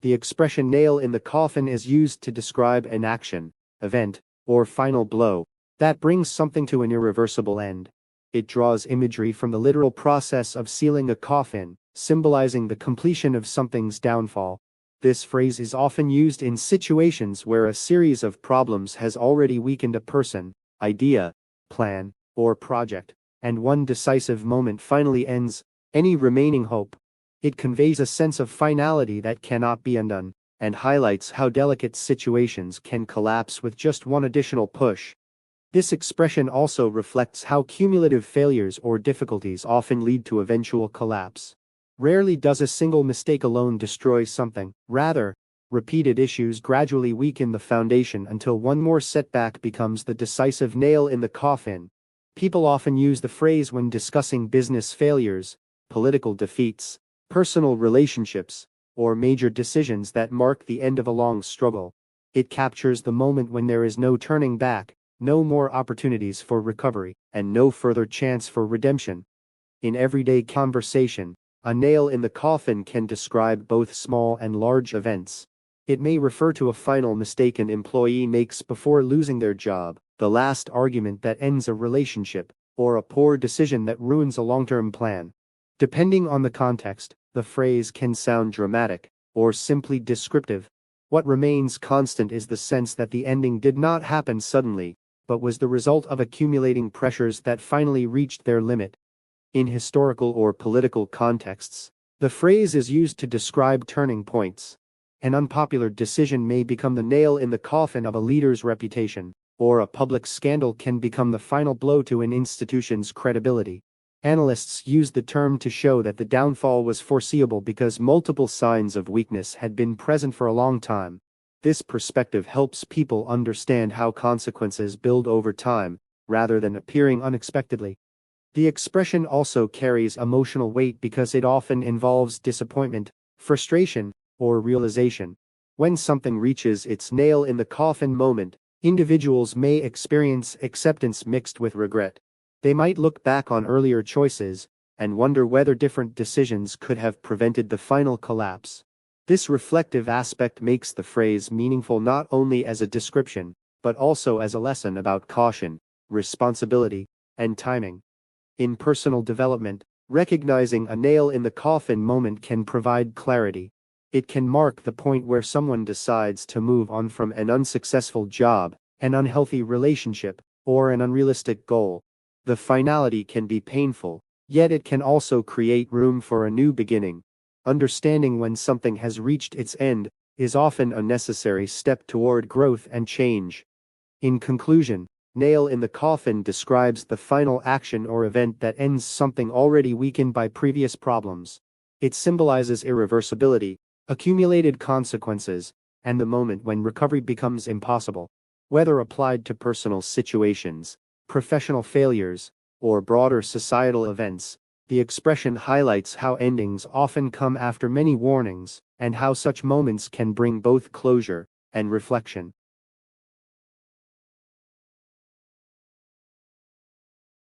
The expression nail in the coffin is used to describe an action, event, or final blow that brings something to an irreversible end. It draws imagery from the literal process of sealing a coffin, symbolizing the completion of something's downfall. This phrase is often used in situations where a series of problems has already weakened a person, idea, plan, or project, and one decisive moment finally ends any remaining hope. It conveys a sense of finality that cannot be undone, and highlights how delicate situations can collapse with just one additional push. This expression also reflects how cumulative failures or difficulties often lead to eventual collapse. Rarely does a single mistake alone destroy something; rather, repeated issues gradually weaken the foundation until one more setback becomes the decisive nail in the coffin. People often use the phrase when discussing business failures, political defeats, personal relationships, or major decisions that mark the end of a long struggle. It captures the moment when there is no turning back, no more opportunities for recovery, and no further chance for redemption. In everyday conversation, a nail in the coffin can describe both small and large events. It may refer to a final mistake an employee makes before losing their job, the last argument that ends a relationship, or a poor decision that ruins a long-term plan. Depending on the context, the phrase can sound dramatic, or simply descriptive. What remains constant is the sense that the ending did not happen suddenly, but was the result of accumulating pressures that finally reached their limit. In historical or political contexts, the phrase is used to describe turning points. An unpopular decision may become the nail in the coffin of a leader's reputation, or a public scandal can become the final blow to an institution's credibility. Analysts use the term to show that the downfall was foreseeable because multiple signs of weakness had been present for a long time. This perspective helps people understand how consequences build over time, rather than appearing unexpectedly. The expression also carries emotional weight because it often involves disappointment, frustration, or realization. When something reaches its nail in the coffin moment, individuals may experience acceptance mixed with regret. They might look back on earlier choices and wonder whether different decisions could have prevented the final collapse. This reflective aspect makes the phrase meaningful not only as a description, but also as a lesson about caution, responsibility, and timing. In personal development, recognizing a nail in the coffin moment can provide clarity. It can mark the point where someone decides to move on from an unsuccessful job, an unhealthy relationship, or an unrealistic goal. The finality can be painful, yet it can also create room for a new beginning. Understanding when something has reached its end is often a necessary step toward growth and change. In conclusion, nail in the coffin describes the final action or event that ends something already weakened by previous problems. It symbolizes irreversibility, accumulated consequences, and the moment when recovery becomes impossible. Whether applied to personal situations, professional failures, or broader societal events, the expression highlights how endings often come after many warnings, and how such moments can bring both closure and reflection.